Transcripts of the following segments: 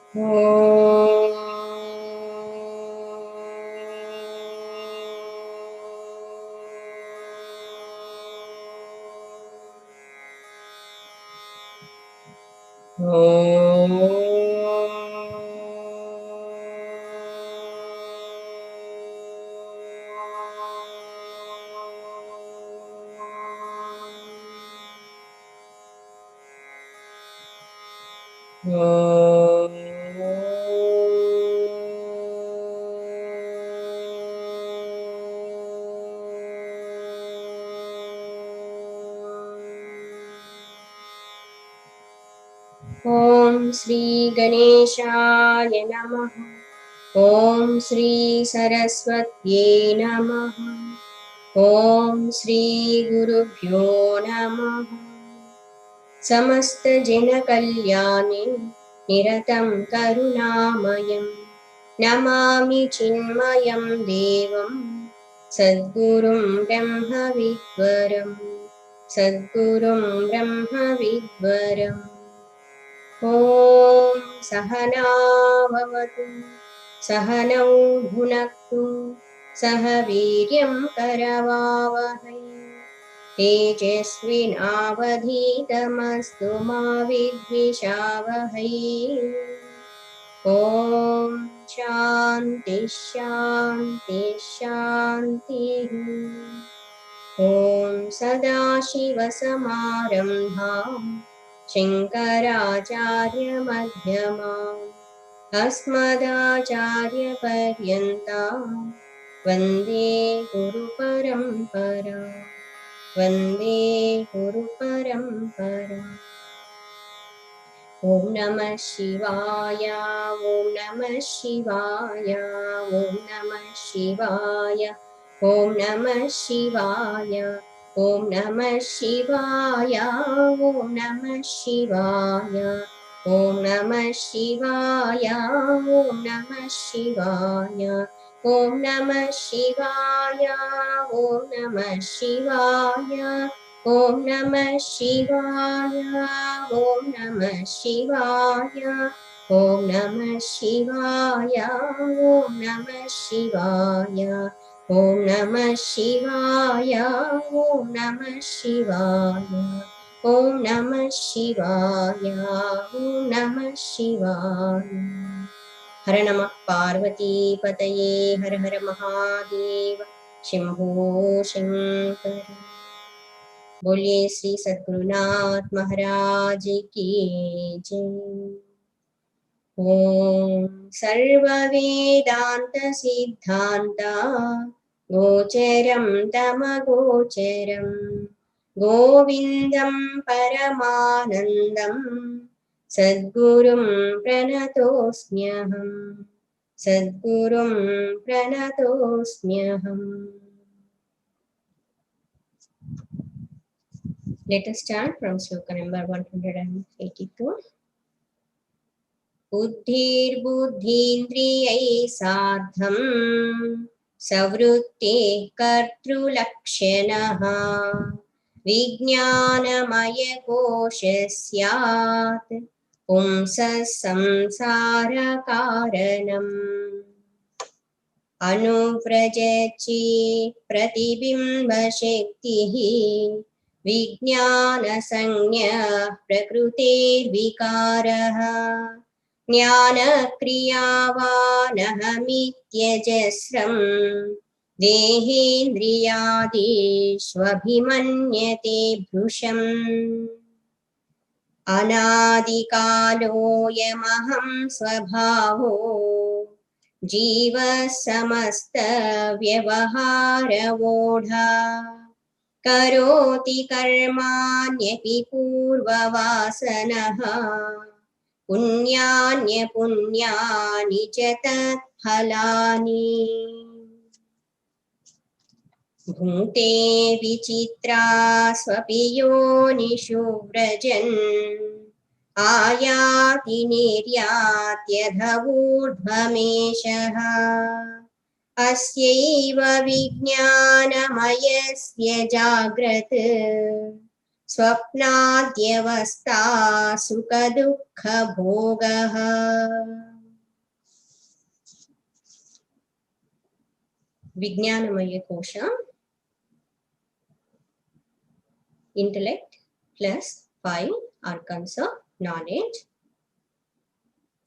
ओम श्री गणेशाय नमः। ओम श्री सरस्वत्यै नमः। ओम श्री गुरुभ्यो नमः। समस्त जन कल्याणे निरतं करुणामयं नमामि चिन्मयं देवं सद्गुरुं ब्रह्मविद्वरं सद्गुरुं ब्रह्मविद्वरम्। ॐ सहना भवतु सहनौ भुनक्तु सह वीर्यं करवावहै तेजस्विनावधीतमस्तु मा विद्विषावहै। ॐ शान्ति शान्ति शान्तिः। ॐ सदाशिवसमारम्भाम् शङ्कराचार्यमध्यमाम् अस्मदाचार्यपर्यन्ताम् वन्दे गुरुपरम्परा वन्दे गुरुपरम्परा। ॐ नमः शिवाय ॐ नमः शिवाय ॐ नमः शिवाय ॐ नमः शिवाय ॐ नमः शिवाय ॐ नमः शिवाय ॐ नमः शिवाय ॐ नमः शिवाय ॐ नमः शिवाय ॐ नमः शिवाय ॐ नमः शिवाय ॐ नमः शिवाय ॐ नमः शिवाय ॐ नमः शिवाय ॐ नमः शिवाय ॐ नमः शिवाय ॐ नमः शिवाय ॐ नमः शिवाय। हर नमः पार्वतीपतये हर हर महादेव शंभो शंकर। बोलिए श्री सद्गुरुनाथ महाराज की जय। ओम सर्ववेदांत Siddhanta गोचरं तमगोचरं गोविंदं परमानंदं सद्गुरुं प्रणतोऽस्म्यहम् सद्गुरुं प्रणतोऽस्म्यहम्। Let us start from sloka number 182. बुद्धिर्बुद्धीन्द्रियैः सार्धं सवृत्तेः कर्तृलक्षणः विज्ञानमयकोशः स्यात् पुंसः संसारकारणम्। अनुव्रजचेत् प्रतिबिम्बशक्तिः विज्ञानसंज्ञः प्रकृतेर्विकारः ज्ञानक्रियावानहमित्यजस्रं देहेन्द्रियादिष्वभिमन्यते भृशम्। अनादिकालोऽयमहं स्वभावो जीवः समस्तव्यवहारवोढा करोति कर्माण्यपि पूर्ववासनः पुण्यान्यपुण्यानि च तत्फलानि। भूते विचित्रा स्वपि योनिषु व्रजन् आयाति निर्यात्यधवूर्ध्वमेषः। अस्यैव विज्ञानमयस्य जाग्रत् स्वप्नाद्यवस्था सुखदुःखभोगः. Vijnanamaya kosha, intellect plus 5 arcans of knowledge,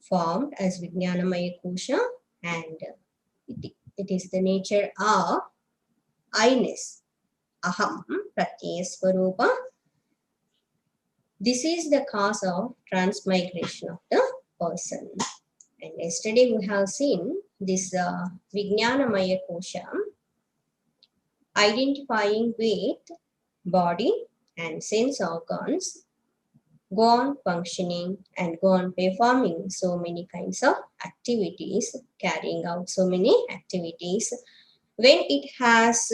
formed as Vijnanamaya kosha, and it is the nature of I-ness, aham, pratyaya swarupa. This is the cause of transmigration of the person. And yesterday we have seen this Vijnanamaya kosha identifying with body and sense organs, go on functioning and go on performing so many kinds of activities, carrying out so many activities. When it has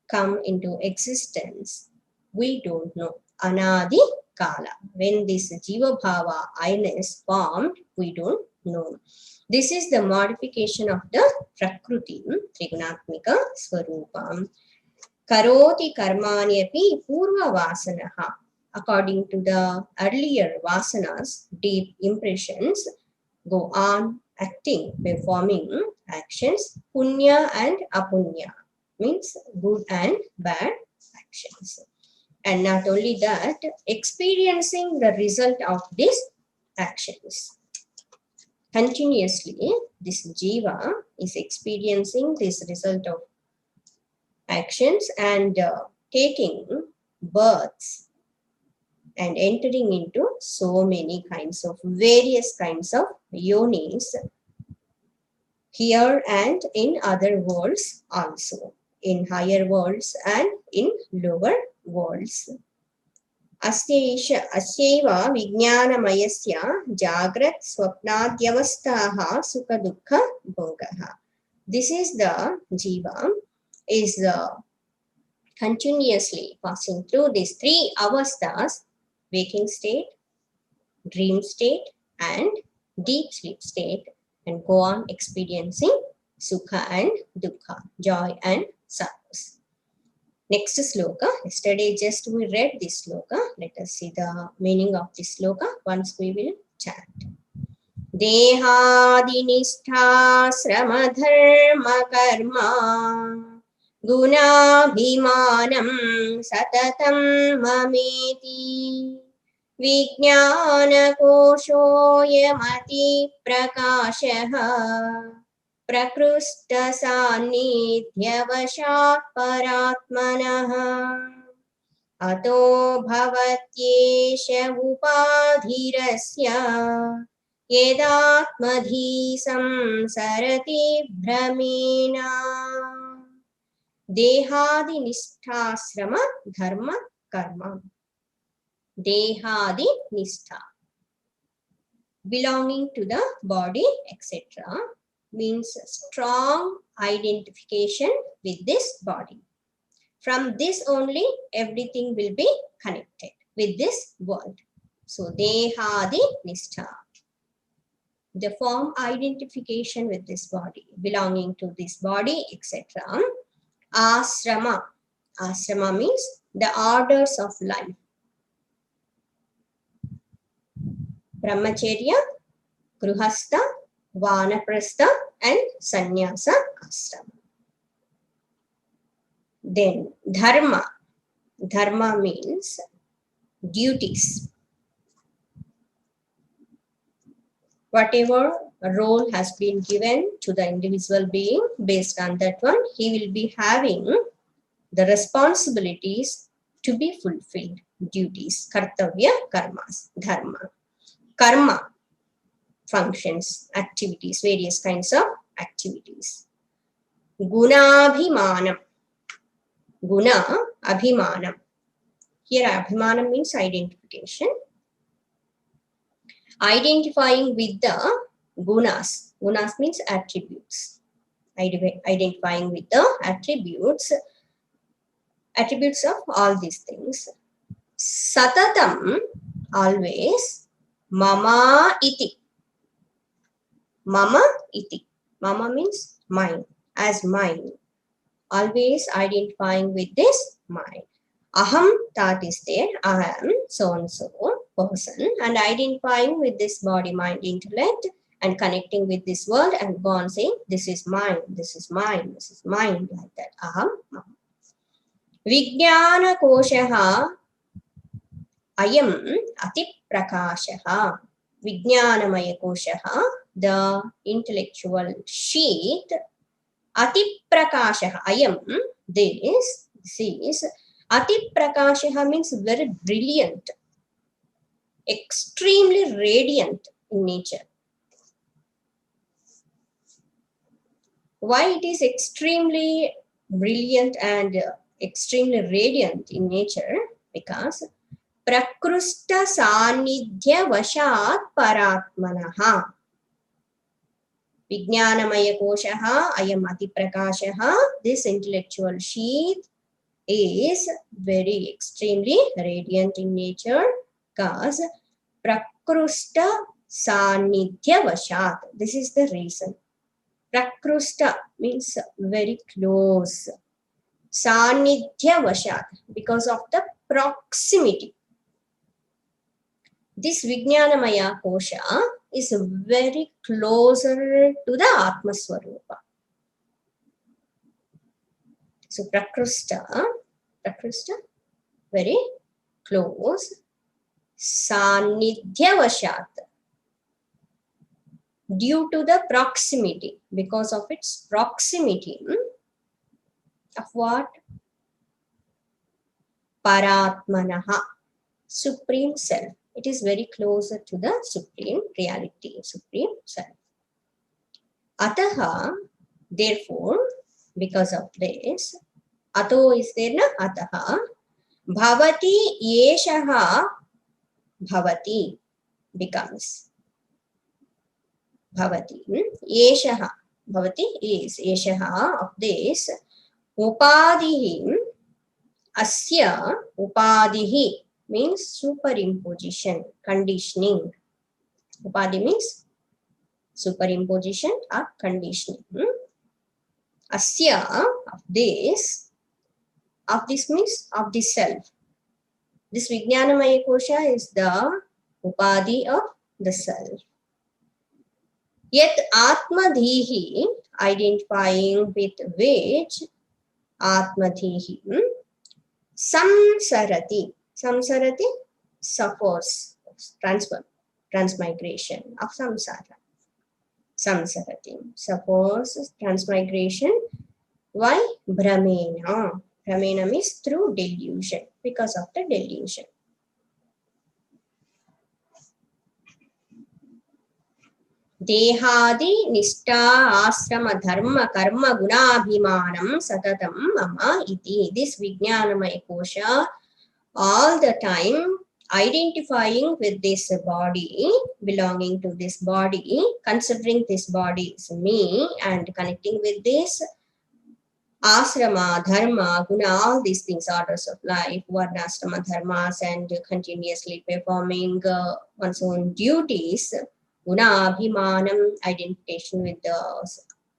come into existence, we don't know. Anadi Kala. When this Jiva Bhava I-ness formed, we don't know. This is the modification of the Prakruti, Trigunatmika Swarupam. Karoti karmani api purva vasanaha. According to the earlier vasanas, deep impressions, go on acting, performing actions, punya and apunya, means good and bad actions. And not only that, experiencing the result of these actions. Continuously, this jiva is experiencing this result of actions and taking births and entering into so many kinds of various kinds of yonis here and in other worlds also, in higher worlds and in lower worlds. Asyaiva vijnanamayasya jagrat swapnadyavastaha sukha dukkha bhogaha. This is the jiva is continuously passing through these three avasthas: waking state, dream state, and deep sleep state, and go on experiencing sukha and dukkha, joy and sadness. Next sloka. Yesterday just we read this sloka. Let us see the meaning of this sloka. Once we will chant. Dehadinistha srama dharma karma गुणाभिमानं सततं ममेति विज्ञानकोशोऽयमतिप्रकाशः प्रकृष्टसान्निध्यवशात् परात्मनः अतो भवत्येष उपाधिरस्य यदात्मधि संसरति भ्रमेण Dehadi nisthasrama dharma karma. Dehadi nistha, belonging to the body, etc., means strong identification with this body. From this only everything will be connected with this world. So dehadi nistha, the form identification with this body, belonging to this body, etc. Asrama. Asrama means the orders of life. Brahmacharya, Gruhastha, Vanaprastha, and Sannyasa Asrama. Then Dharma. Dharma means duties. Whatever role has been given to the individual being, based on that one, he will be having the responsibilities to be fulfilled, duties, kartavya, karmas, dharma. Karma, functions, activities, various kinds of activities. Gunabhimanam. Guna, abhimanam. Here abhimanam means identification. Identifying with the gunas. Gunas means attributes. Identifying with the attributes of all these things. Satatam, always. Mama iti. Mama iti. Mama means mine, as mine. Always identifying with this mind. Aham thought is there. I am so and so person, and identifying with this body, mind, intellect, and connecting with this world, and go on saying, this is mine, this is mine, this is mine, like that. Aham. Vijnana koshaha ayam ati prakashaha. Vijnanamaya koshaha, the intellectual sheath. Ati prakashaha ayam, this is. Ati prakashaha means very brilliant, extremely radiant in nature. Why it is extremely brilliant and extremely radiant in nature? Because prakrusta sanidhya vashat paratmanaha. Vijnanamaya koshaha ayam ati prakashaha. This intellectual sheath is very extremely radiant in nature because prakrusta sanidhya vashat. This is the reason. Prakrusta means very close. Sanidhya vashat, because of the proximity. This Vijnanamaya kosha is very closer to the Atma Swarupa. So prakrusta, very close. Sanidhya vashat, due to the proximity, because of its proximity of what? Paratmanaha, supreme self. It is very closer to the supreme reality, supreme self. Ataha, therefore, because of this, ato is there na? Ataha bhavati yeshaha, bhavati becomes bhavati. Yeshaha, bhavati is yeshaha of this. Upadihi, asya upadihi means superimposition, conditioning. Upadi means superimposition or conditioning. Asya of this means of the self. This Vijnanamaya kosha is the upadi of the self. Yet atmadhihi, identifying with which atmadhihi, samsarati, samsarati suffers, transmigration of samsara. Samsarati suffers transmigration. Why? Brahmena. Brahmena means through delusion, because of the delusion. Dehadi nishta asrama dharma karma gunabhimanam satatam mama iti. This Vijnanamaya kosha all the time identifying with this body, belonging to this body, considering this body is me, and connecting with this asrama, dharma, guna, all these things, orders of life, varnashrama dharmas, and continuously performing one's own duties. Guna abhimanam, identification with the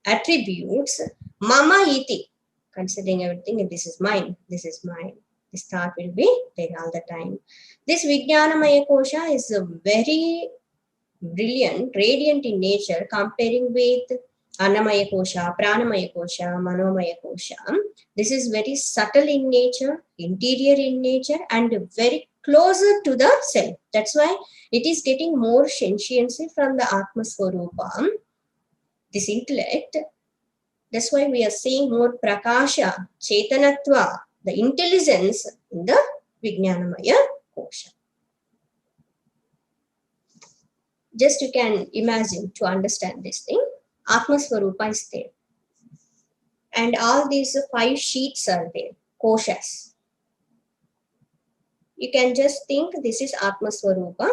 attributes. Mama iti, considering everything, this is mine, this is mine. This thought will be there all the time. This Vijnanamaya kosha is very brilliant, radiant in nature, comparing with Annamaya kosha, Pranamaya kosha, Manomaya kosha. This is very subtle in nature, interior in nature, and very closer to the self. That's why it is getting more sentiency from the Atma Swarupa, this intellect. That's why we are seeing more Prakasha, Chetanatva, the intelligence in the Vijnanamaya kosha. Just you can imagine to understand this thing. Atma Swarupa is there. And all these 5 sheets are there, koshas. You can just think this is Atma Swarupa,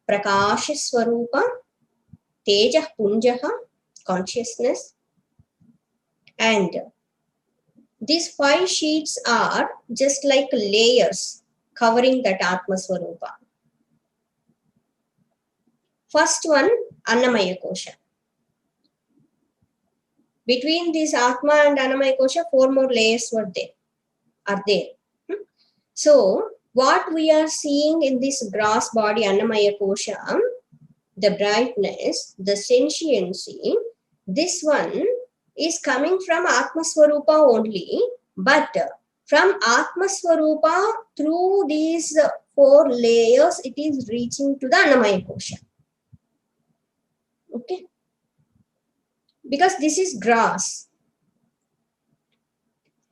Prakash Swarupa, Teja Punjaha, consciousness. And these 5 sheets are just like layers covering that Atma Swarupa. First one, Annamaya kosha. Between this Atma and Annamaya kosha, 4 more layers were there. are there. So what we are seeing in this gross body Annamaya Kosha, the brightness, the sentiency, this one is coming from Atma Swarupa only, but from Atma Swarupa through these 4 layers it is reaching to the Annamaya Kosha. Okay, because this is grass.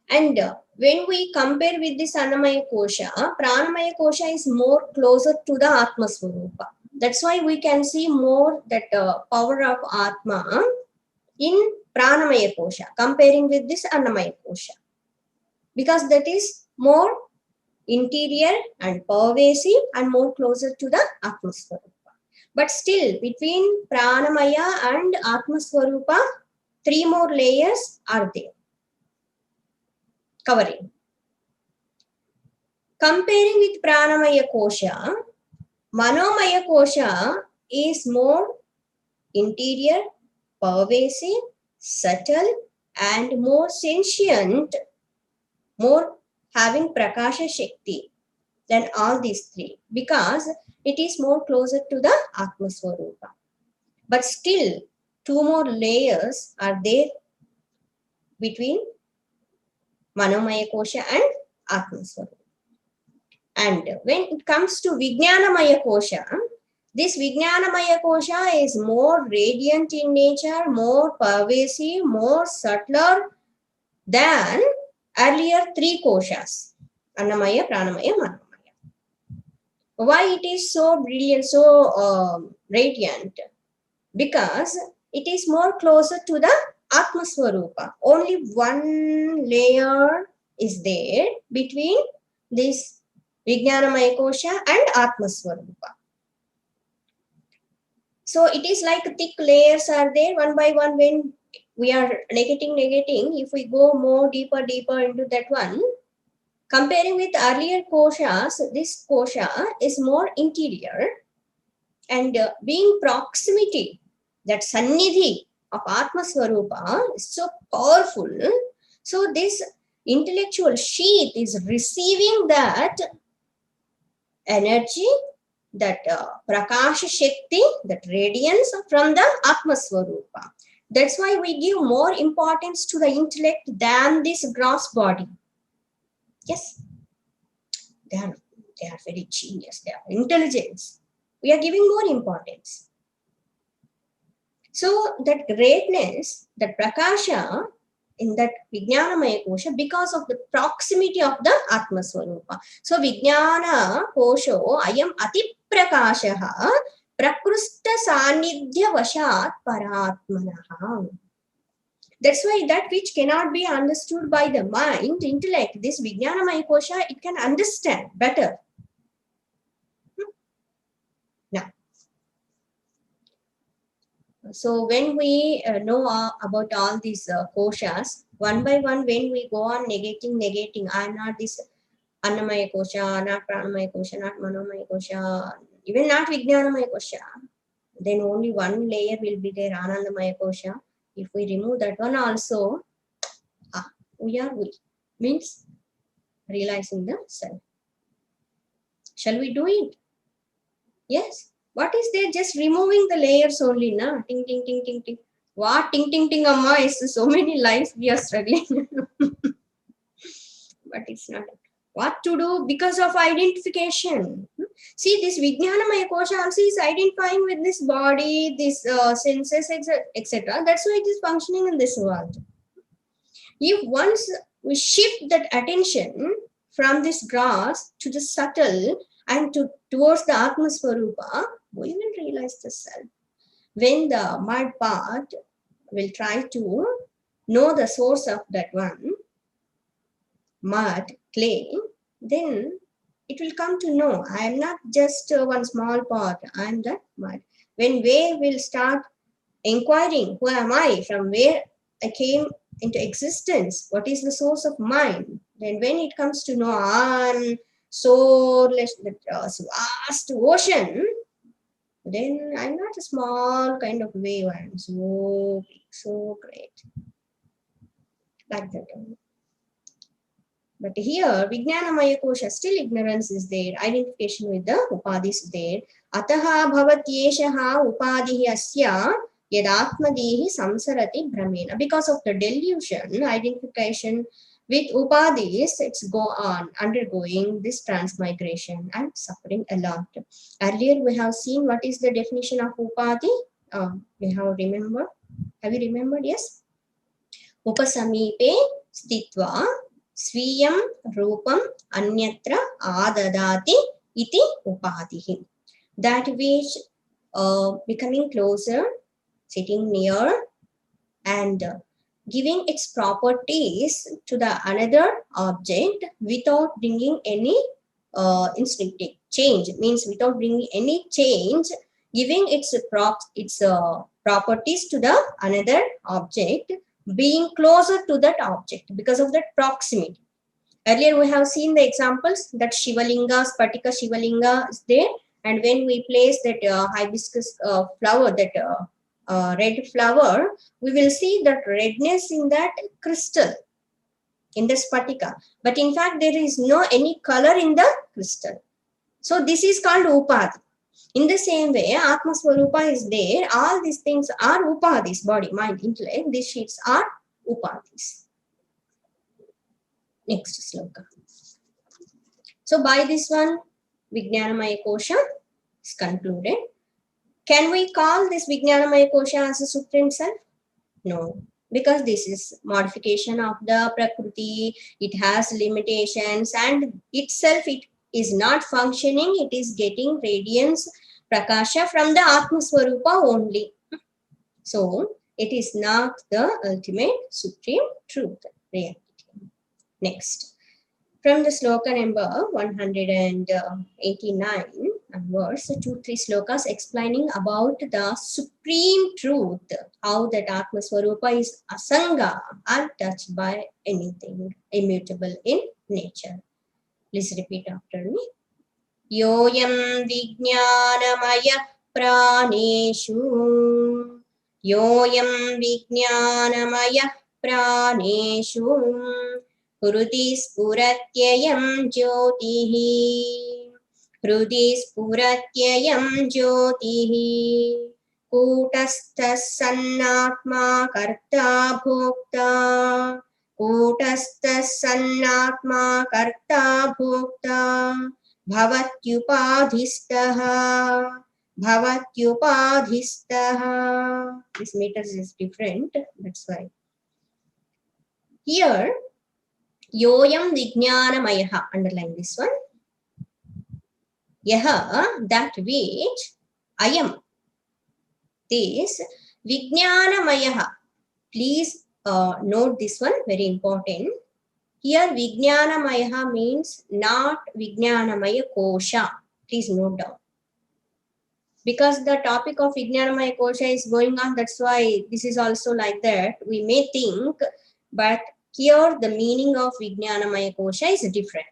And when we compare with this Annamaya Kosha, Pranamaya Kosha is more closer to the Atma Swarupa. That's why we can see more that power of Atma in Pranamaya Kosha comparing with this Annamaya Kosha. Because that is more interior and pervasive and more closer to the Atma Swarupa. But still, between Pranamaya and Atma Swarupa, 3 more layers are there, covering. Comparing with Pranamaya Kosha, Manomaya Kosha is more interior, pervasive, subtle, and more sentient, more having Prakasha Shakti than all these 3, because it is more closer to the Atma Swarupa. But still, 2 more layers are there between Manomaya Kosha and Atma Swarupa. And when it comes to Vijnanamaya Kosha, this Vijnanamaya Kosha is more radiant in nature, more pervasive, more subtler than earlier 3 koshas, Annamaya, Pranamaya, Manomaya. Why it is so brilliant, so radiant? Because it is more closer to the Atma Swarupa. Only 1 layer is there between this Vijnanamaya Kosha and Atma Swarupa. So it is like thick layers are there one by one. When we are negating, if we go more deeper into that one, comparing with earlier koshas, this kosha is more interior, and being proximity, that sannidhi of Atma Swarupa is so powerful. So this intellectual sheath is receiving that energy, that Prakasha Shakti, that radiance from the Atma Swarupa. That's why we give more importance to the intellect than this gross body. Yes, they are very genius, they are intelligence. We are giving more importance. So that greatness, that Prakasha in that Vijnanamaya Kosha, because of the proximity of the Atma Swarupa. So Vijnana Kosho ayam ati prakashaha prakrusta sanidhya vashat paratmanaha. That's why that which cannot be understood by the mind, intellect, this Vijnanamaya Kosha, it can understand better. Now, so when we know about all these koshas, one by one, when we go on negating, I am not this Annamaya Kosha, not Pranamaya Kosha, not Manomaya Kosha, even not Vijnanamaya Kosha, then only 1 layer will be there, Anandamaya Kosha. If we remove that one also, we are weak, means realizing the self. Shall we do it? Yes. What is there? Just removing the layers only, na? Ting, ting, ting, ting, ting. What? Ting, ting, ting, amma is so many lives we are struggling. But it's not. What to do? Because of identification. See, this Vijnanamaya Kosha also is identifying with this body, this senses, etc. That's why it is functioning in this world. If once we shift that attention from this grass to the subtle and towards the Atma Swarupa, we will realize the self. When the mud part will try to know the source of that one, mud, clay, then it will come to know, I am not just one small part, I am that mud. When wave will start inquiring, who am I, from where I came into existence, what is the source of mind, then when it comes to know I'm sourless, vast ocean, then I'm not a small kind of wave, I'm so big, so great. Like that. But here, Vijnanamaya Kosha, still ignorance is there, identification with the Upadhi is there. Ataha bhavatyeshaha upadhihi asya yadatmadehi samsarati brahmena. Because of the delusion, identification with Upadhis, it's go on, undergoing this transmigration and suffering a lot. Earlier, we have seen what is the definition of Upadhi. We have remembered. Have you remembered? Yes. Upasamipe stitva Swiyam Rupam Anyatra Adadati Iti Upadhihi. That which becoming closer, sitting near, and giving its properties to the another object without bringing any instinctive change. Means without bringing any change, giving its properties to the another object, being closer to that object because of that proximity. Earlier we have seen the examples that Shivalinga, Spatika Shivalinga is there, and when we place that hibiscus flower, that red flower, we will see that redness in that crystal, in the Spatika. But in fact, there is no any color in the crystal. So this is called Upadhi. In the same way, Atma Swarupa is there. All these things are Upadhis, body, mind, intellect. These sheets are Upadhis. Next sloka. So by this one, Vijnanamaya Kosha is concluded. Can we call this Vijnanamaya Kosha as a Supreme Self? No, because this is modification of the Prakriti. It has limitations and itself it is not functioning. It is getting radiance, Prakasha from the Atma Swarupa only. So it is not the ultimate Supreme Truth, reality. Next, from the sloka number 189 onwards, 2-3 slokas explaining about the supreme truth, how that Atma Swarupa is asanga, untouched by anything, immutable in nature. Please repeat after me. Yoyam vijnanamaya praneshu. Yoyam vijnanamaya praneshu. Hrudi spuratyayam jyotihi. Hrudi spuratyayam jyotihi. Kutasthas sannatma karta bhokta. Kutasthas sannatma karta bhokta. Bhavatyupadhistaha. Bhavatyupadhistaha. This meter is different, that's why. Here, Yoyam Vijnanamayaha, underline this one. Yaha, that which, Ayam, this Vijnanamayaha. Please note this one, very important. Here Vijnanamayaha means not Vijnanamaya Kosha. Please note down. Because the topic of Vijnanamaya Kosha is going on, that's why this is also like that. We may think, but here the meaning of Vijnanamaya Kosha is different.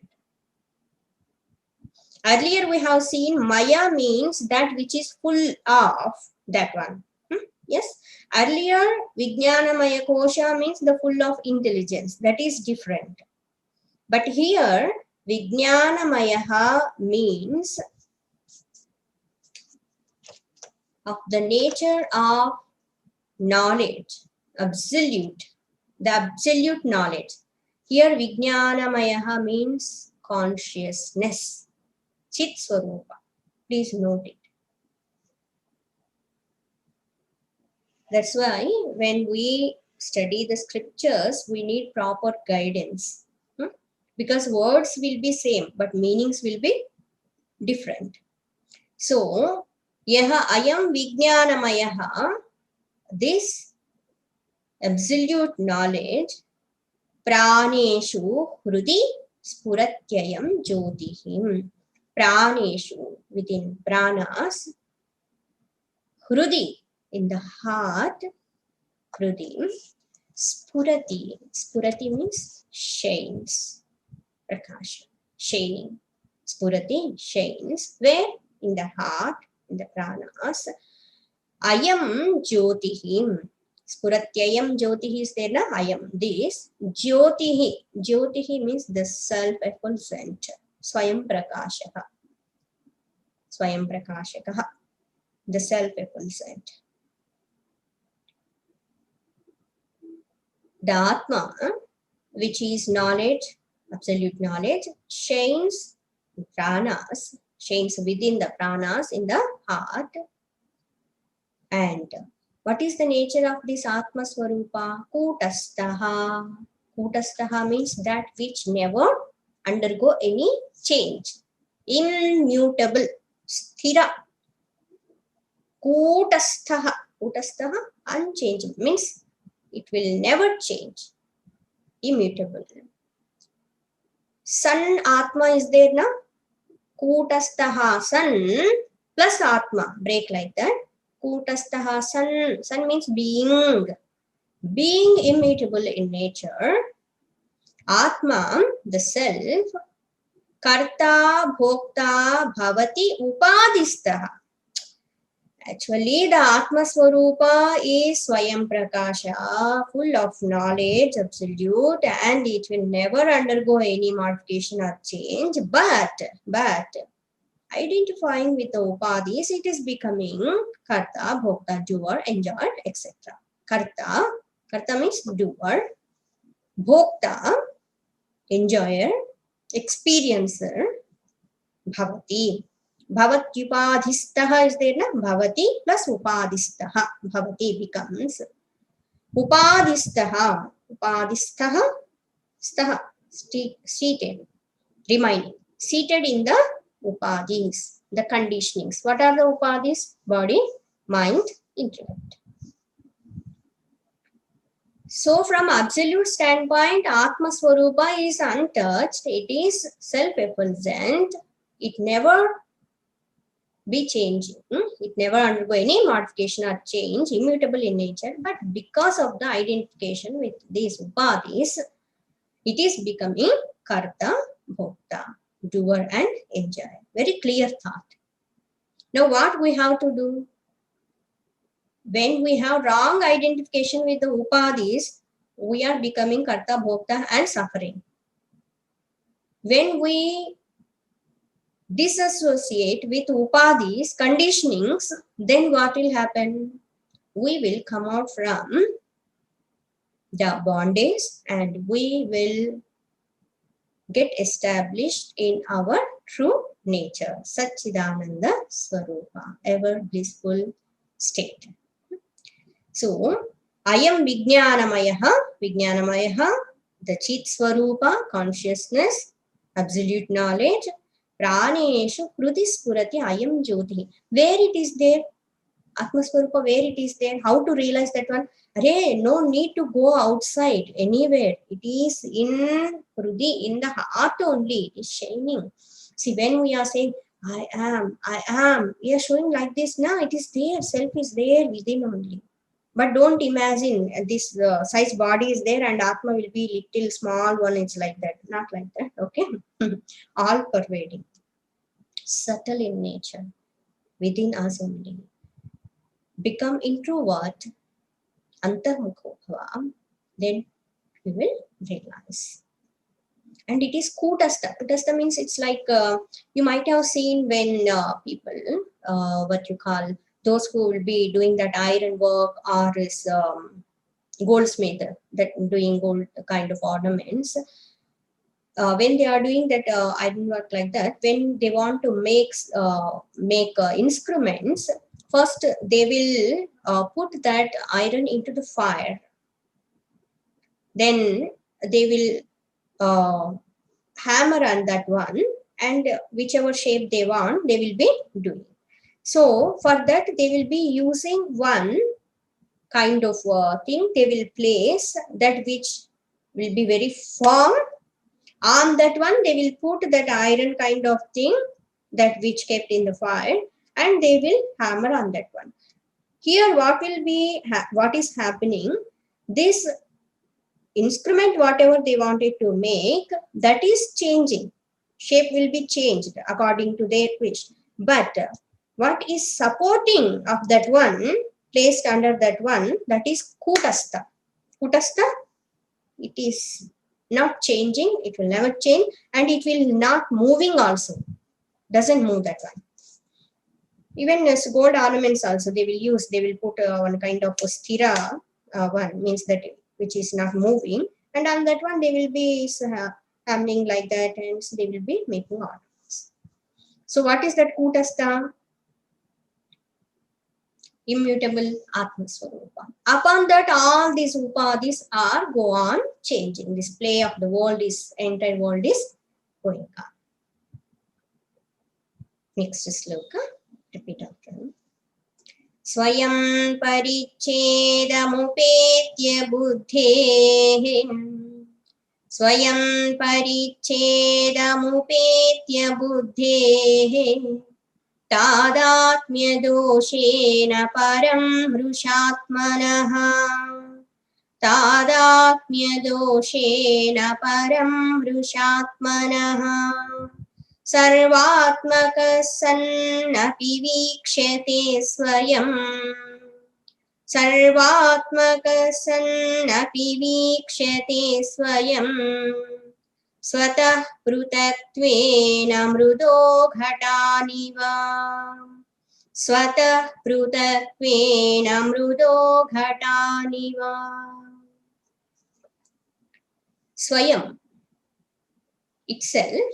Earlier we have seen Maya means that which is full of, that one. Yes. Earlier Vijnanamaya Kosha means the full of intelligence. That is different. But here Vijnanamayaha means of the nature of knowledge, absolute, the absolute knowledge. Here Vijnanamayaha means consciousness, Chit Swarupa. Please note it. That's why when we study the scriptures, we need proper guidance. Because words will be same, but meanings will be different. So, yaha ayam vijnanamayaha, this absolute knowledge, praneshu hrudi spuratyayam jyotihim. Praneshu, within pranas, hrudi, in the heart, hrudi, spurati. Spurati means shines, prakasha, shining. Spurati, shines. Where? In the heart, in the pranas. Ayam jyotihim. Spuratyayam Jyotihi is there, na? Ayam. This Jyotihi. Jyotihi means the self-effulgent. Swayam Prakashaka. Swayam Prakashaka. The self-effulgent. The Atma, which is knowledge, absolute knowledge, shines pranas, shines within the pranas in the heart. And what is the nature of this Atma Swarupa? Kutastaha. Kutastaha means that which never undergo any change. Immutable. Sthira. Kutastaha. Kutastaha, unchangeable. Means it will never change. Immutable. Sun Atma is there, na? Kutastaha, sun plus Atma. Break like that. Kutastaha, sun. Sun means being. Being immutable in nature. Atma, the self. Karta, bhokta, bhavati, upadhistaha. Actually, the Atma Swarupa is Swayam Prakasha, full of knowledge, absolute, and it will never undergo any modification or change. But identifying with the Upadhis, it is becoming Karta, Bhokta, doer, enjoyer, etc. Karta means doer, Bhokta, enjoyer, experiencer, Bhavati. Bhavatyupadhistaha is there, na? Bhavati plus upadhistaha. Bhavati becomes upadhistaha. Upadhistaha, staha, seated, remaining. Seated in the upadhis, the conditionings. What are the upadhis? Body, mind, intellect. So from absolute standpoint, Atma Swarupa is untouched. It is self-effulgent. It never be changing. It never undergo any modification or change, immutable in nature. But because of the identification with these upadhis, it is becoming karta, bhokta, doer and enjoyer. Very clear thought. Now what we have to do? When we have wrong identification with the upadhis, we are becoming karta, bhokta and suffering. When we disassociate with upadhis, conditionings, then what will happen? We will come out from the bondage and we will get established in our true nature, Satchidananda Swarupa, ever blissful state. So, Ayam Vijnanamayaha, the Chit Swarupa, consciousness, absolute knowledge, Praneshu Krudi Spurati Ayam Jyoti. Where it is there? Atma Swarupa, where it is there? How to realize that one? No need to go outside anywhere. It is in Krudi, in the heart only. It is shining. See, when we are saying, I am, we are showing like this. Now it is there. Self is there within only. But don't imagine this size body is there and Atma will be little small one. It's like that. Not like that. Okay. All pervading. Subtle in nature. Within us only. Become introvert. Antarmukho bhava. Then you will realize. And it is kutastha. Kutastha means it's like you might have seen when people, what you call, those who will be doing that iron work or is goldsmith, that doing gold kind of ornaments. When they are doing that iron work like that, when they want to make instruments, first they will put that iron into the fire. Then they will hammer on that one, and whichever shape they want, they will be doing. So for that, they will be using one kind of thing. They will place that which will be very firm. On that one, they will put that iron kind of thing, that which kept in the fire, and they will hammer on that one. Here, what is happening? This instrument, whatever they wanted to make, that is changing. Shape will be changed according to their wish. But what is supporting of that one placed under that one, that is Kutastha. Kutastha, it is not changing, it will never change, and it will not moving also. Doesn't move, that one. Even as gold ornaments also, they will put one kind of a sthira one, means that which is not moving, and on that one they will be happening like that, and so they will be making ornaments. So what is that Kutastha? Immutable Atma Swarupa. Upon that, all these upadhis are go on changing. This play of the world is, entire world is going on. Next sloka, repeat after me. Swayam parichedamupetya buddhehe. Swayam parichedamupetya buddhehe. तादात्म्यदोषेण परं मृषात्मनः तादात्म्यदोषेण परं मृषात्मनः सर्वात्मकः सन्नपि वीक्ष्यते स्वयं सर्वात्मकः सन्नपि वीक्ष्यते स्वयं स्वतः पृथक्त्वेन मृदो घटानिव स्वतः पृथक्त्वेन मृदो घटानिव. Swayam itself,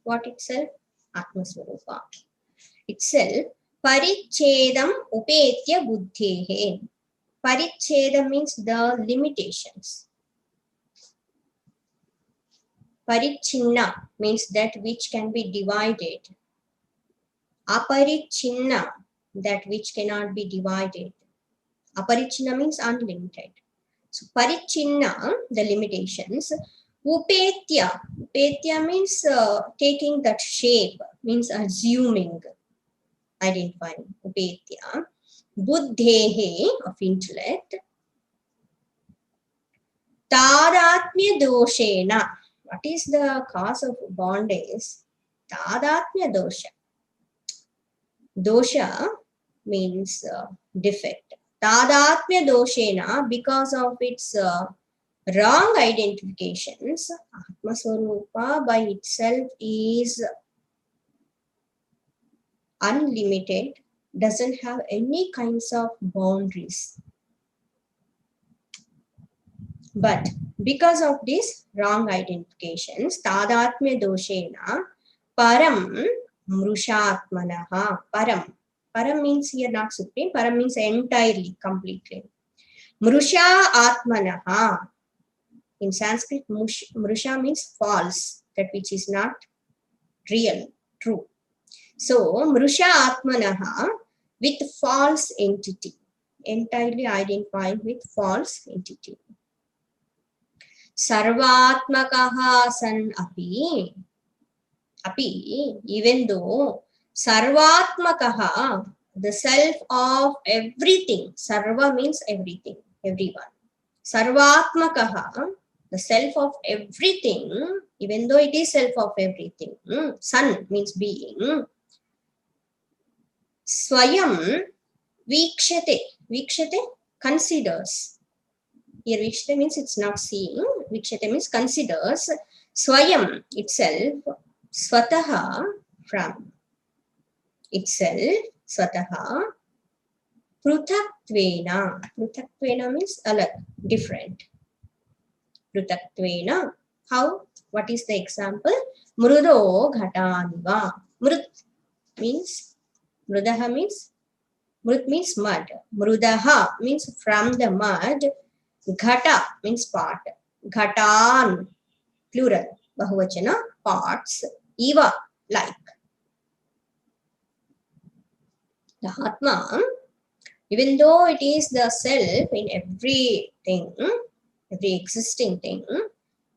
what itself? Atmaswarupa itself. Parichedam upetya buddhehe. Parichedam means the limitations. Parichinna means that which can be divided. Aparichinna, that which cannot be divided. Aparichinna means unlimited. So parichinna, the limitations. Upetya, upetya means taking that shape, means assuming, identifying. Upetya. Buddhehe, of intellect. Tadatmya doshena. What is the cause of bondage? Tadatmya dosha. Dosha means defect. Tadatmya doshena, because of its wrong identifications, Atmaswarupa by itself is unlimited, doesn't have any kinds of boundaries. But because of these wrong identifications, tadatmya doshena, param mrushatmanaha. Param means here not supreme, param means entirely, completely. Mrusha atmanaha. In Sanskrit, mrusha means false, that which is not real, true. So, mrusha atmanaha, with false entity, entirely identified with false entity. Sarvatmakaha san api, even though sarvatmakaha, the self of everything, sarva means everything, everyone. Sarvatmakaha, the self of everything, even though it is self of everything, san means being. Swayam vikshate, considers. Here vikshate means it's not seeing, vikshate means considers. Swayam itself, swataha, from itself, swataha, pruthatvena. Pruthatvena means alag, different. Pruthatvena, how? What is the example? Mrudo ghataniva. Mrut means, mrudaha means, mrut means mud. Mrudaha means from the mud. Ghata means part. Ghatan, plural. Bahuvachana, parts. Iva, like. The Atma, even though it is the self in everything, every existing thing,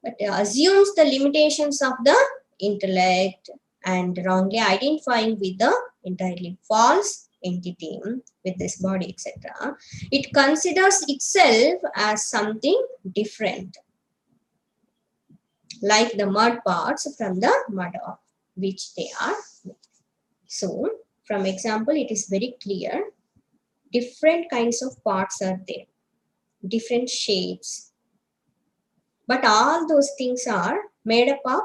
but assumes the limitations of the intellect and wrongly identifying with the entirely false entity, with this body, etc. It considers itself as something different, like the mud parts from the mud of which they are made. So, from example, it is very clear. different kinds of parts are there, different shapes. But all those things are made up of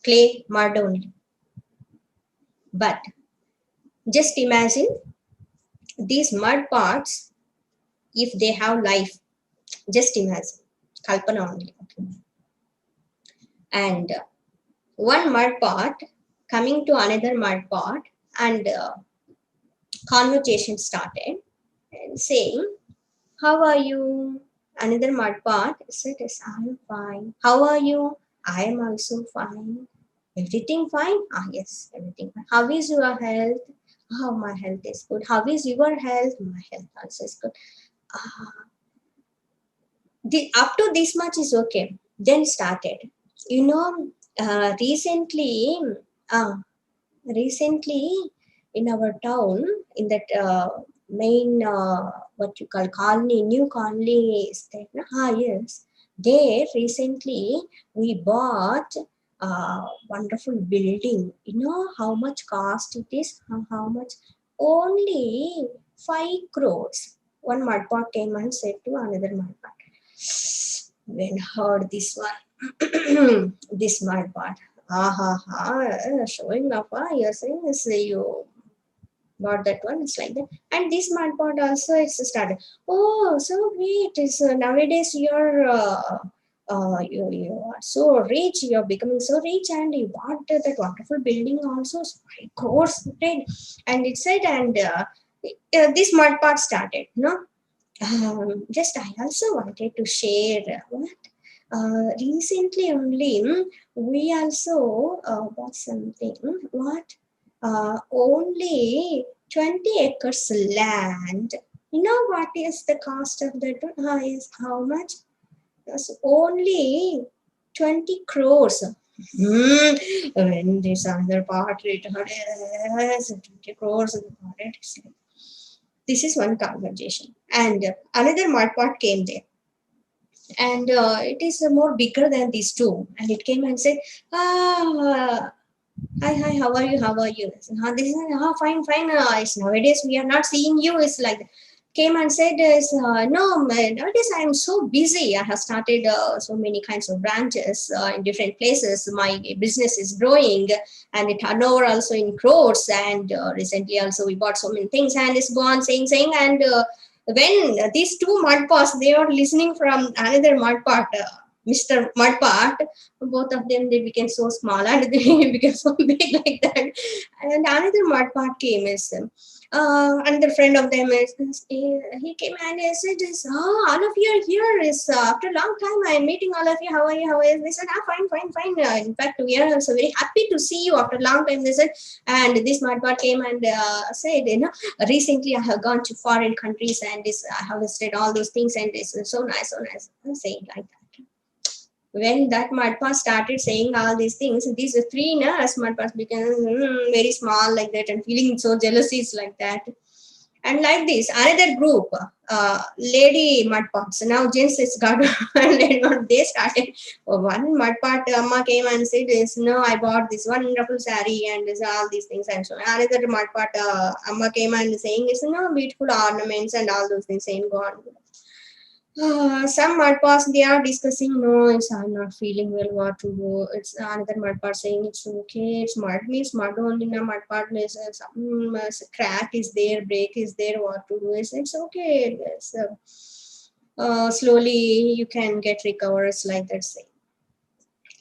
clay, mud only. But just imagine these mud parts, if they have life, just imagine, kalpana only. Okay. And one mud part coming to another mud part, and conversation started and saying, how are you? Another mud part said, yes, I'm fine. How are you? I am also fine. Everything fine? Ah, yes, everything fine. How is your health? Oh, my health is good. How is your health? My health also is good. Up to this much is okay. Then started. You know, recently, uh, in our town, in that main what you call colony, new colony is there. Yes, there recently we bought a wonderful building. You know how much cost it is? How much? Only 5 crores. One mud pot came and said to another mud pot. When heard this one, this mud pot. Showing up, you're saying is you bought that one, it's like that. And this mud pot also it's started. Oh, so great. It's nowadays you are so rich, you're becoming so rich, and you bought that wonderful building also, of course, right? And it said, and this mud pot started, no? Just I also wanted to share what recently only we also bought something. What? Only 20 acres land. You know what is the cost of that? Is how much? It's only 20 crores. When this other part it 20 crores. This is one conversation. And another mud pot came there. And it is more bigger than these two. And it came and said, hi, how are you? This is, fine, fine. It's nowadays we are not seeing you. It's like that. Came and said, no, nowadays I am so busy. I have started so many kinds of branches in different places. My business is growing, and it turnover also in crores. And recently also we bought so many things, and it's gone saying, and when these two mud pots, they are listening from another mud pot, Mr. Mud Pot, both of them, they became so small and they became so big like that. And another Mud Pot came is, another friend of them is, he came and he said, all of you are here. Is after a long time I am meeting all of you. How are you? How are you? They said, fine, fine, fine. In fact, we are also very happy to see you after a long time. They said, and this Mud Pot came and said, recently I have gone to foreign countries and I have visited all those things, and it's so nice, so nice. I'm saying like that. When that mud pot started saying all these things, these three mud pots became very small like that and feeling so jealousies like that. And like this, another group, lady mud pots. Now gents is got and they started. One mud pot Amma came and said, no, I bought this wonderful saree and all these things and so on. Another mud pot Amma came and saying, no, beautiful ornaments and all those things saying, go on. Some mud pots they are discussing, no, I'm not feeling well, what to do. It's another mud pot saying it's okay, it's mud means mud only. Na mud pot means some crack is there, break is there, what to do. It's okay. Slowly you can get recovered, like that saying.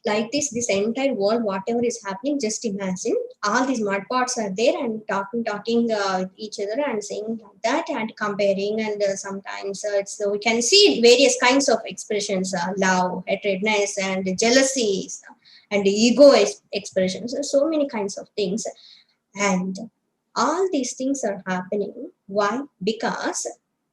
Like this entire world, whatever is happening, just imagine all these mud pots are there and talking with each other and saying like that and comparing, and sometimes we can see various kinds of expressions, love, hatredness, and jealousies, and ego expressions, so many kinds of things. And all these things are happening. Why? Because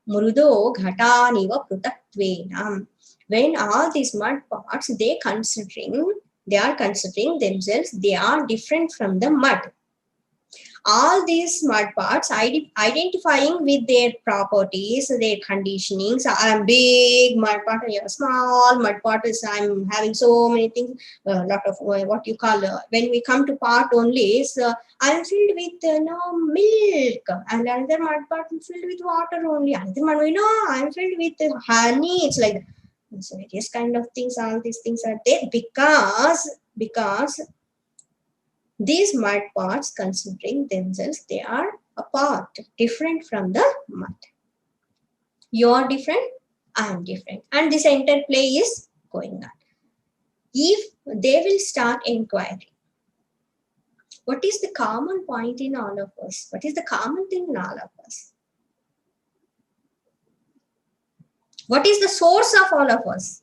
mrudo ghataniva prutaktvena. When all these mud pots, they are considering themselves, they are different from the mud. All these mud parts identifying with their properties, their conditionings. I'm big mud part, small mud part is I'm having so many things, a lot of what you call, when we come to part only, so I'm filled with milk, and another mud part is filled with water only. Another mud, I'm filled with honey. It's like that. So various kind of things, all these things are there because these mud parts, considering themselves, they are apart, different from the mud. You're different, I'm different. And this interplay is going on. If they will start inquiring, what is the common point in all of us? What is the common thing in all of us? What is the source of all of us?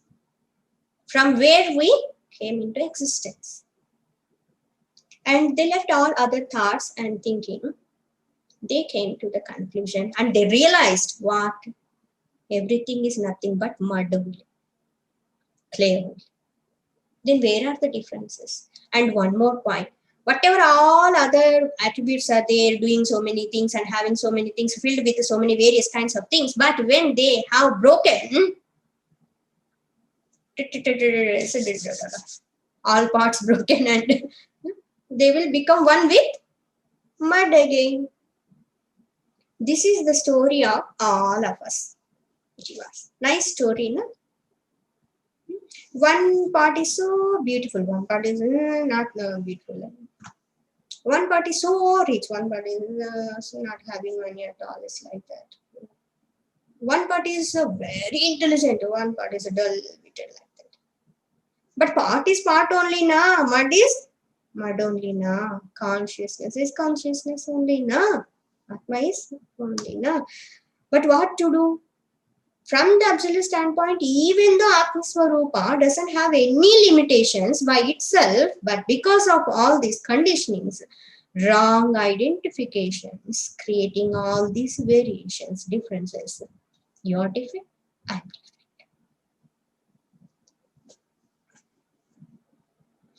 From where we came into existence? And they left all other thoughts and thinking. They came to the conclusion and they realized what? Everything is nothing but mud only, clay only. Then where are the differences? And one more point. Whatever all other attributes are there, doing so many things and having so many things, filled with so many various kinds of things, but when they have broken, all parts broken, and they will become one with mud again. This is the story of all of us. Nice story, no? One part is so beautiful, one part is not beautiful. One part is so rich, one part is so not having money at all. It's like that. One part is very intelligent, one part is a dull, bitter, like that. But part is part only, na. Mud is mud only, na. Consciousness is consciousness only, na. Atma is only, na. But what to do? From the absolute standpoint, even though Atma Swarupa doesn't have any limitations by itself, but because of all these conditionings, wrong identifications, creating all these variations, differences. You're different, I'm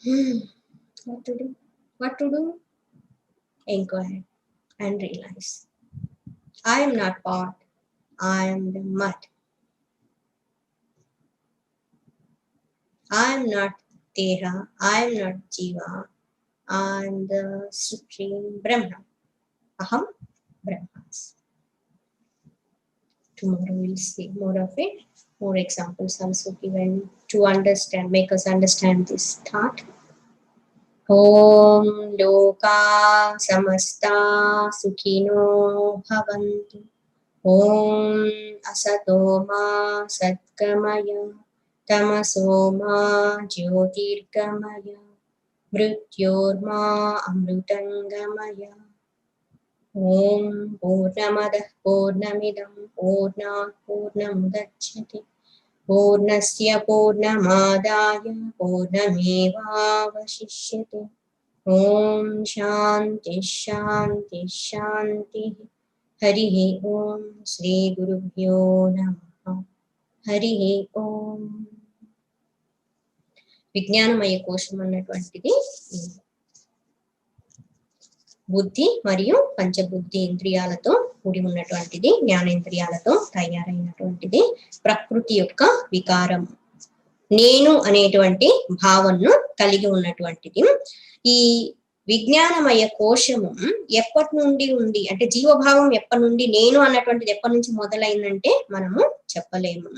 different. What to do? What to do? Inquire and realize. I am not part, I am the mud. I am not Teha, I am not Jiva, I am the Supreme Brahma. Aham Brahmas. Tomorrow we'll see more of it. More examples also given to understand, make us understand this thought. Om Loka Samasta Sukhino Bhavantu. Om Asato Ma Satkamaya. Tamasoma Jyotirgamaya Mrityorma Amrutangamaya. Om Purnamadah Purnamidam Purnat Purnamudachyate Purnasya Purnamadaya Purnameva Vashishyate. Om Shanti Shanti Shanti. Harihi Om Sri Gurubhyo Namaha. Harihi Om. విజ్ఞానమయ కోశం అన్నటువంటిది బుద్ధి మరియు పంచబుద్ధి ఇంద్రియాలతో కూడి ఉన్నటువంటిది, జ్ఞానేంద్రియాలతో తయారైనటువంటిది, ప్రకృతి యొక్క వికారం, నేను అనేటువంటి భావనను కలిగి ఉన్నటువంటిది. ఈ విజ్ఞానమయ కోశము ఎప్పటి నుండి ఉంది అంటే, జీవభావం ఎప్పటి నుండి, నేను అన్నటువంటిది ఎప్పటి నుంచి మొదలైందంటే మనము చెప్పలేము.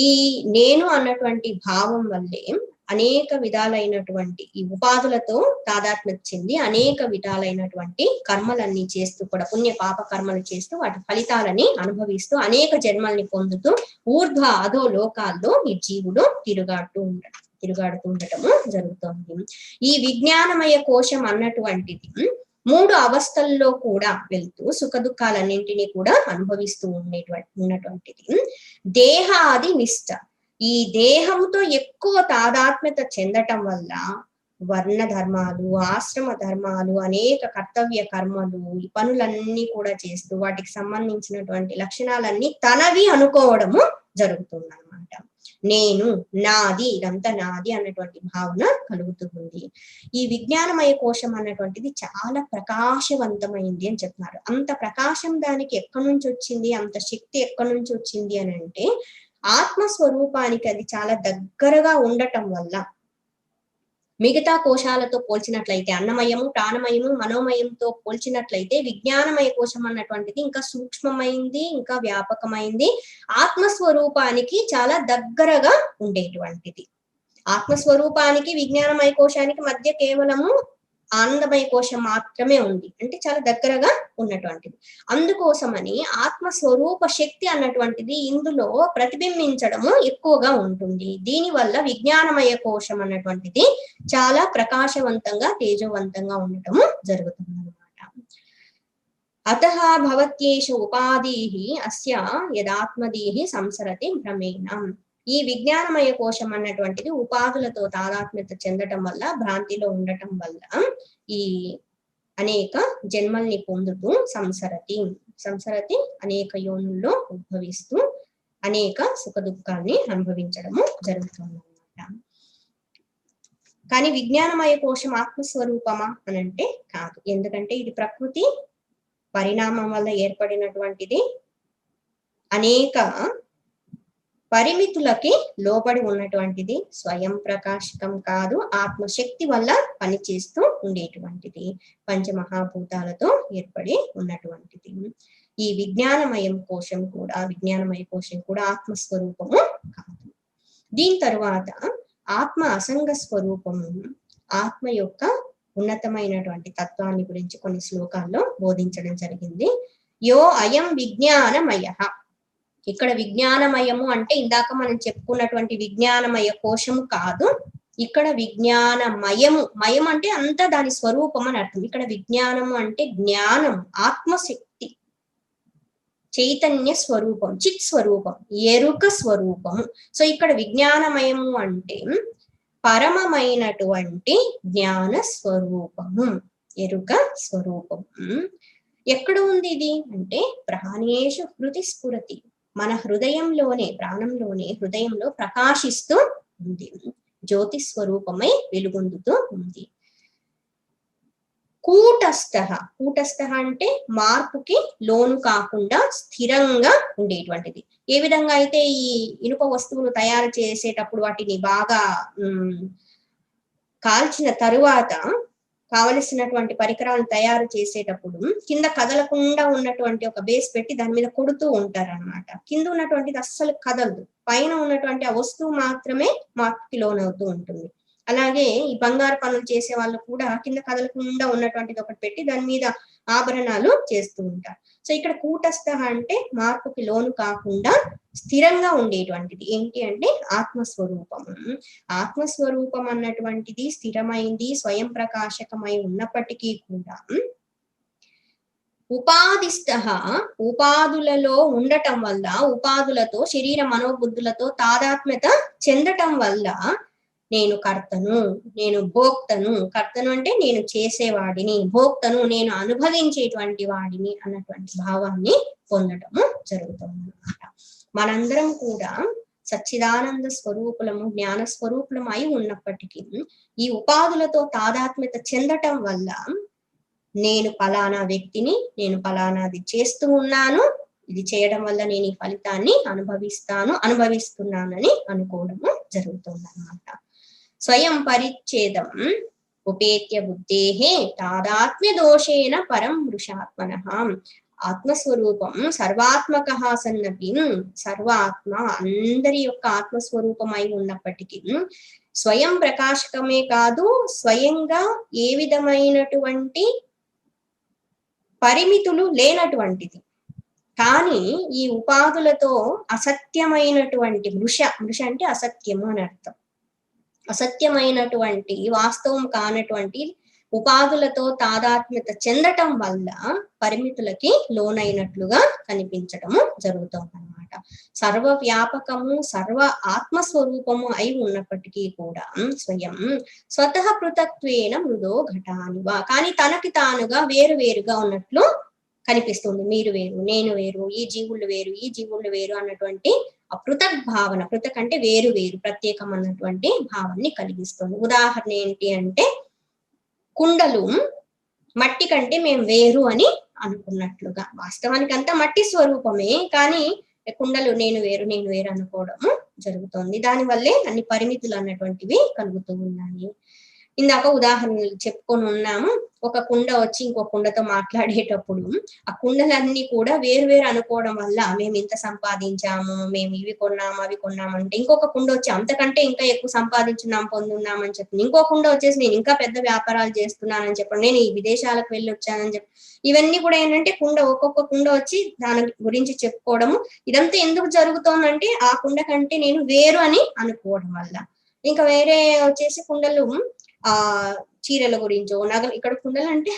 ఈ నేను అన్నటువంటి భావం వల్లే అనేక విధాలైనటువంటి ఈ ఉపాధులతో తాదాత్మ్యం చెంది అనేక విధాలైనటువంటి కర్మలన్నీ చేస్తూ కూడా, పుణ్య పాప కర్మలు చేస్తూ వాటి ఫలితాలని అనుభవిస్తూ అనేక జన్మల్ని పొందుతూ ఊర్ధ్వ అధో లోకాల్లో ఈ జీవుడు తిరుగాడుతూ ఉండటము జరుగుతుంది. ఈ విజ్ఞానమయ కోశం అన్నటువంటిది 3 అవస్థల్లో కూడా వెళ్తూ సుఖ దుఃఖాలన్నింటినీ కూడా అనుభవిస్తూ ఉన్నటువంటిది. దేహాది నిష్ట, ఈ దేహంతో ఎక్కువ తాదాత్మ్యత చెందటం వల్ల వర్ణ ధర్మాలు, ఆశ్రమ ధర్మాలు, అనేక కర్తవ్య కర్మలు, ఈ పనులన్నీ కూడా చేస్తూ వాటికి సంబంధించినటువంటి లక్షణాలన్నీ తనవి అనుకోవడము జరుగుతుందన్నమాట. నేను, నాది, ఇదంతా నాది అన్నటువంటి భావన కలుగుతుంది. ఈ విజ్ఞానమయ కోశం అన్నటువంటిది చాలా ప్రకాశవంతమైంది అని చెప్తున్నారు. అంత ప్రకాశం దానికి ఎక్కడి నుంచి వచ్చింది, అంత శక్తి ఎక్కడి నుంచి వచ్చింది అని అంటే ఆత్మస్వరూపానికి అది చాలా దగ్గరగా ఉండటం వల్ల. మిగతా కోశాలతో పోల్చినట్లయితే, అన్నమయము, ప్రాణమయము, మనోమయంతో పోల్చినట్లయితే విజ్ఞానమయ కోశం అన్నటువంటిది ఇంకా సూక్ష్మమైంది, ఇంకా వ్యాపకమైంది, ఆత్మస్వరూపానికి చాలా దగ్గరగా ఉండేటువంటిది. ఆత్మస్వరూపానికి విజ్ఞానమయ కోశానికి మధ్య కేవలము ఆనందమయ కోశం మాత్రమే ఉంది, అంటే చాలా దగ్గరగా ఉన్నటువంటిది. అందుకోసమని ఆత్మస్వరూప శక్తి అన్నటువంటిది ఇందులో ప్రతిబింబించడము ఎక్కువగా ఉంటుంది. దీనివల్ల విజ్ఞానమయ కోశం అన్నటువంటిది చాలా ప్రకాశవంతంగా, తేజవంతంగా ఉండటము జరుగుతుంది అన్నమాట. అతః భవత్యేష ఉపాధిః అస్య యదాత్మదీః సంసరతి భ్రమేణ. ఈ విజ్ఞానమయ కోశం అన్నటువంటిది ఉపాధులతో తాదాత్మ్యత చెందటం వల్ల, భ్రాంతిలో ఉండటం వల్ల ఈ అనేక జన్మల్ని పొందుతూ సంసరతి అనేక యోనుల్లో ఉద్భవిస్తూ అనేక సుఖ దుఃఖాల్ని అనుభవించడము జరుగుతుంది అన్నమాట. కానీ విజ్ఞానమయ కోశం ఆత్మస్వరూపమా అని అంటే కాదు. ఎందుకంటే ఇది ప్రకృతి పరిణామం వల్ల ఏర్పడినటువంటిది, అనేక పరిమితులకి లోబడి ఉన్నటువంటిది, స్వయం ప్రకాశకం కాదు, ఆత్మశక్తి వల్ల పనిచేస్తూ ఉండేటువంటిది, పంచమహాభూతాలతో ఏర్పడి ఉన్నటువంటిది. ఈ విజ్ఞానమయ కోశం కూడా ఆత్మస్వరూపము కాదు. దీని తరువాత ఆత్మ అసంగ స్వరూపము, ఆత్మ యొక్క ఉన్నతమైనటువంటి తత్వాన్ని గురించి కొన్ని శ్లోకాల్లో బోధించడం జరిగింది. యో అయం విజ్ఞానమయ. ఇక్కడ విజ్ఞానమయము అంటే ఇందాక మనం చెప్పుకున్నటువంటి విజ్ఞానమయ కోశము కాదు, ఇక్కడ విజ్ఞానమయము. మయం అంటే అంతా దాని స్వరూపం అని అర్థం. ఇక్కడ విజ్ఞానము అంటే జ్ఞానం, ఆత్మశక్తి, చైతన్య స్వరూపం, చిత్ స్వరూపం, ఎరుక స్వరూపము. సో ఇక్కడ విజ్ఞానమయము అంటే పరమమైనటువంటి జ్ఞాన స్వరూపము, ఎరుక స్వరూపము. ఎక్కడ ఉంది ఇది అంటే ప్రాణేషు హృది స్ఫురతి, మన హృదయంలోనే, ప్రాణంలోనే, హృదయంలో ప్రకాశిస్తూ ఉంది, జ్యోతి స్వరూపమై వెలుగొందుతూ ఉంది. కూటస్థ అంటే మార్పుకి లోను కాకుండా స్థిరంగా ఉండేటువంటిది. ఏ విధంగా అయితే ఈ ఇనుప వస్తువులు తయారు చేసేటప్పుడు వాటిని బాగా కాల్చిన తరువాత కావలసినటువంటి పరికరాలను తయారు చేసేటప్పుడు కింద కదలకుండా ఉన్నటువంటి ఒక బేస్ పెట్టి దాని మీద కొడుతూ ఉంటారు అనమాట. కింద ఉన్నటువంటిది అస్సలు కదలదు, పైన ఉన్నటువంటి ఆ వస్తువు మాత్రమే మార్పుకి లోనవుతూ ఉంటుంది. అలాగే ఈ బంగారు పనులు చేసే వాళ్ళు కూడా కింద కదలకుండా ఉన్నటువంటిది ఒకటి పెట్టి దాని మీద ఆభరణాలు చేస్తూ ఉంటారు. సో ఇక్కడ కూటస్థ అంటే మార్పుకి లోను కాకుండా స్థిరంగా ఉండేటువంటిది ఏంటి అంటే ఆత్మస్వరూపము. ఆత్మస్వరూపం అన్నటువంటిది స్థిరమైంది, స్వయం ప్రకాశకమై ఉన్నప్పటికీ కూడా ఉపాధిస్థ, ఉపాధులలో ఉండటం వల్ల, ఉపాధులతో శరీర మనోబుద్ధులతో తాదాత్మ్యత చెందటం వల్ల నేను కర్తను, నేను భోక్తను. కర్తను అంటే నేను చేసేవాడిని, భోక్తను నేను అనుభవించేటువంటి వాడిని అన్నటువంటి భావాన్ని పొందటము జరుగుతుంది అన్నమాట. మనందరం కూడా సచ్చిదానంద స్వరూపులము, జ్ఞాన స్వరూపులం అయి ఉన్నప్పటికీ ఈ ఉపాధులతో తాదాత్మ్యత చెందటం వల్ల నేను ఫలానా వ్యక్తిని, నేను ఫలానాది చేస్తూ ఉన్నాను, ఇది చేయడం వల్ల నేను ఈ ఫలితాన్ని అనుభవిస్తున్నానని అనుకోవడము జరుగుతుంది అన్నమాట. స్వయం పరిచ్ఛేదం ఉపేత్య బుద్ధేహే తాదాత్మ్య దోషేణ పరం వృషాత్మనః. ఆత్మస్వరూపం సర్వాత్మక సన్నపి, సర్వాత్మ అందరి యొక్క ఆత్మస్వరూపమై ఉన్నప్పటికీ స్వయం ప్రకాశకమే కాదు, స్వయంగా ఏ విధమైనటువంటి పరిమితులు లేనటువంటిది. కానీ ఈ ఉపాధులతో అసత్యమైనటువంటి వృష అంటే అసత్యము అని అర్థం. అసత్యమైనటువంటి, వాస్తవం కానటువంటి ఉపాధులతో తాదాత్మ్యత చెందటం వల్ల పరిమితులకి లోనైనట్లుగా కనిపించటము జరుగుతుంది అన్నమాట. సర్వవ్యాపకము, సర్వ ఆత్మస్వరూపము అయి ఉన్నప్పటికీ కూడా స్వయం స్వతః పృథక్త్వేన మృదో ఘటానివా, కానీ తనకి తానుగా వేరుగా ఉన్నట్లు కనిపిస్తుంది. మీరు వేరు, నేను వేరు, ఈ జీవుళ్ళు వేరు, ఈ జీవుళ్ళు వేరు అన్నటువంటి ఆ పృథక్ భావన, పృథక్ అంటే వేరు వేరు, ప్రత్యేకం అన్నటువంటి భావాన్ని కలిగిస్తుంది. ఉదాహరణ ఏంటి అంటే కుండలు మట్టి కంటే మేము వేరు అని అనుకున్నట్లుగా, వాస్తవానికి అంతా మట్టి స్వరూపమే, కానీ కుండలు నేను వేరు అనుకోవడము జరుగుతుంది. దానివల్లే అన్ని పరిమితులు అన్నటువంటివి కలుగుతూ ఉన్నాయి. ఇందాక ఉదాహరణలు చెప్పుకొని ఉన్నాము. ఒక కుండ వచ్చి ఇంకో కుండతో మాట్లాడేటప్పుడు ఆ కుండలన్నీ కూడా వేరు అనుకోవడం వల్ల మేము ఇంత సంపాదించాము, మేము ఇవి కొన్నాము అవి కొన్నామంటే, ఇంకొక కుండ వచ్చి అంతకంటే ఇంకా ఎక్కువ సంపాదించున్నాం పొందున్నామని చెప్పి, ఇంకో కుండ వచ్చేసి నేను ఇంకా పెద్ద వ్యాపారాలు చేస్తున్నానని చెప్పండి, నేను ఈ విదేశాలకు వెళ్ళి వచ్చానని చెప్పి, ఇవన్నీ కూడా ఏంటంటే ఒక్కొక్క కుండ వచ్చి దాని గురించి చెప్పుకోవడము. ఇదంతా ఎందుకు జరుగుతోందంటే ఆ కుండ కంటే నేను వేరు అని అనుకోవడం వల్ల. ఇంకా వేరే వచ్చేసి కుండలు ఆ చీరల గురించో నగలు, ఇక్కడ కుండలు అంటే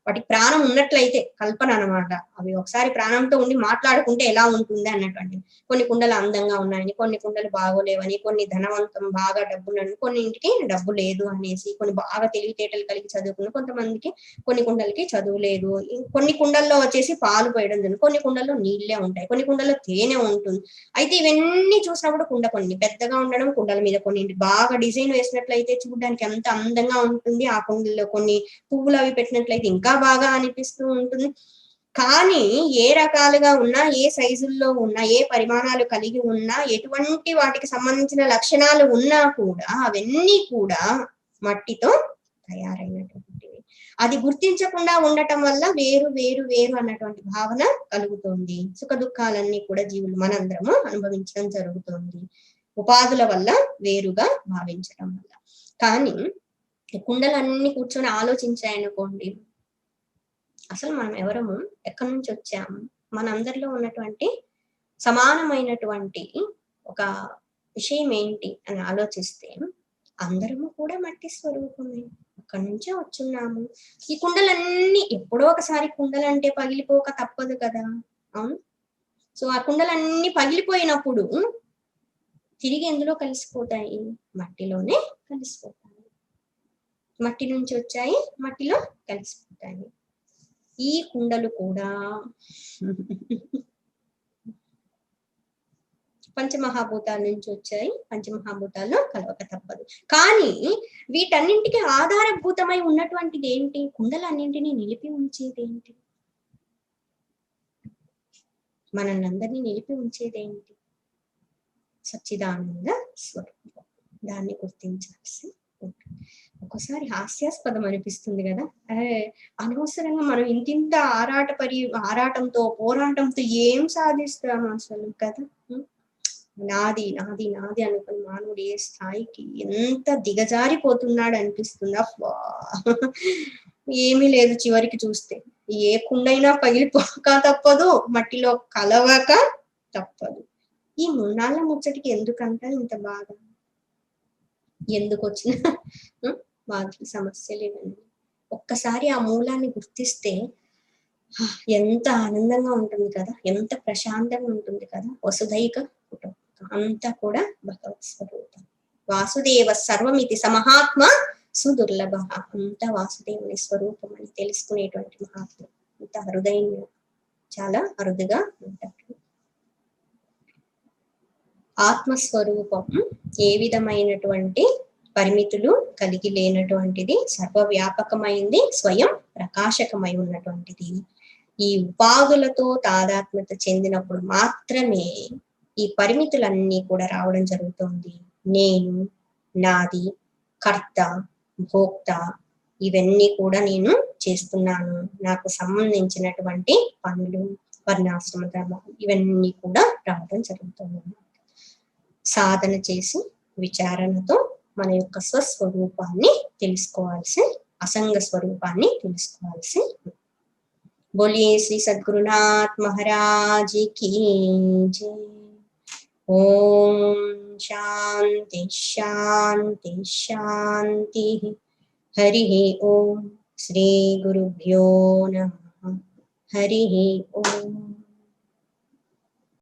వాటికి ప్రాణం ఉన్నట్లయితే కల్పన అనమాట, అవి ఒకసారి ప్రాణంతో ఉండి మాట్లాడుకుంటే ఎలా ఉంటుంది అన్నటువంటి. కొన్ని కుండలు అందంగా ఉన్నాయని, కొన్ని కుండలు బాగోలేవని, కొన్ని ధనవంతం బాగా డబ్బులని, కొన్నింటికి డబ్బు లేదు అనేసి, కొన్ని బాగా తెలివితేటలు కలిగి చదువుకున్న కొంతమందికి కొన్ని కుండలకి చదువు లేదు. కొన్ని కుండల్లో వచ్చేసి పాలు పోయడం జరుగుతుంది, కొన్ని కుండల్లో నీళ్లే ఉంటాయి, కొన్ని కుండల్లో తేనె ఉంటుంది. అయితే ఇవన్నీ చూసినప్పుడు కుండ కొన్ని పెద్దగా ఉండడం, కుండల మీద కొన్ని బాగా డిజైన్ వేసినట్లయితే చూడడానికి ఎంత అందంగా ఉంటుంది, ఆ కుండల్లో కొన్ని పువ్వులు అవి పెట్టినట్లయితే ఇంకా బాగా అనిపిస్తూ ఉంటుంది. కానీ ఏ రకాలుగా ఉన్నా, ఏ సైజుల్లో ఉన్నా, ఏ పరిమాణాలు కలిగి ఉన్నా, ఎటువంటి వాటికి సంబంధించిన లక్షణాలు ఉన్నా కూడా అవన్నీ కూడా మట్టితో తయారైనటువంటివి. అది గుర్తించకుండా ఉండటం వల్ల వేరు అన్నటువంటి భావన కలుగుతుంది. సుఖ దుఃఖాలన్నీ కూడా జీవులు మనందరము అనుభవించడం జరుగుతుంది, ఉపాధుల వల్ల వేరుగా భావించడం వల్ల. కానీ కుండలన్నీ కూర్చొని ఆలోచించాయనుకోండి, అసలు మనం ఎవరము, ఎక్కడి నుంచి వచ్చాము, మనందరిలో ఉన్నటువంటి సమానమైనటువంటి ఒక విషయం ఏంటి అని ఆలోచిస్తే అందరము కూడా మట్టి స్వరూపమే, అక్కడి నుంచే వచ్చున్నాము. ఈ కుండలన్నీ ఎప్పుడో ఒకసారి కుండలంటే పగిలిపోక తప్పదు కదా, అవును. సో ఆ కుండలన్నీ పగిలిపోయినప్పుడు తిరిగి ఎందులో కలిసిపోతాయి, మట్టిలోనే కలిసిపోతాయి. మట్టి నుంచి వచ్చాయి, మట్టిలో కలిసిపోతాయి. ఈ కుండలు కూడా పంచమహాభూతాల నుంచి వచ్చాయి, పంచమహాభూతాల్లో కలవక తప్పదు. కానీ వీటన్నింటికి ఆధారభూతమై ఉన్నటువంటిది ఏంటి, కుండలన్నింటినీ నిలిపి ఉంచేది ఏంటి, మనందరినీ నిలిపి ఉంచేది ఏంటి, సచ్చిదానంద స్వరూపం. దాన్ని గుర్తించాల్సి ఉంటుంది. ఒక్కోసారి హాస్యాస్పదం అనిపిస్తుంది కదా, అనవసరంగా మనం ఇంతింత ఆరాటంతో పోరాటంతో ఏం సాధిస్తాము అసలు కదా. నాది నాది నాది అనుకుని మానవుడు ఏ స్థాయికి ఎంత దిగజారిపోతున్నాడు అనిపిస్తుంది. అబ్బా ఏమీ లేదు, చివరికి చూస్తే ఏ కుండైనా పగిలిపోక తప్పదు, మట్టిలో కలవక తప్పదు. ఈ మున్నాళ్ళ ముచ్చటికి ఎందుకంట ఇంత బాగా, ఎందుకు వచ్చిన వాటి సమస్యలు ఇవన్నీ. ఒక్కసారి ఆ మూలాన్ని గుర్తిస్తే ఎంత ఆనందంగా ఉంటుంది కదా, ఎంత ప్రశాంతంగా ఉంటుంది కదా. వసుధైక కుటుంబం అంతా కూడా భగవత్ స్వరూపం. వాసుదేవ సర్వమితి సమహాత్మ సుదుర్లభ, అంతా వాసుదేవుని స్వరూపం అని తెలుసుకునేటువంటి మహాత్మ అంత హృదయంగా చాలా అరుదుగా ఉంటారు. ఆత్మస్వరూపం ఏ విధమైనటువంటి పరిమితులు కలిగి లేనటువంటిది, సర్వవ్యాపకమైంది, స్వయం ప్రకాశకమై ఉన్నటువంటిది. ఈ ఉపాధులతో తాదాత్మ్యత చెందినప్పుడు మాత్రమే ఈ పరిమితులన్నీ కూడా రావడం జరుగుతుంది. నేను, నాది, కర్త, భోక్త, ఇవన్నీ కూడా నేను చేస్తున్నాను, నాకు సంబంధించినటువంటి పనులు, వర్ణాశ్రమ ధర్మాలు ఇవన్నీ కూడా రావడం జరుగుతుంది. సాధన చేసి విచారణతో మన యొక్క స్వస్వరూపాన్ని తెలుసుకోవాల్సి, అసంగ స్వరూపాన్ని తెలుసుకోవాల్సి. బోలియే శ్రీ సద్గురునాథ్ మహారాజ్ కి జై. ఓం శాంతి శాంతి శాంతి. హరి ఓం. శ్రీ గురుభ్యో నమః. హరి ఓం.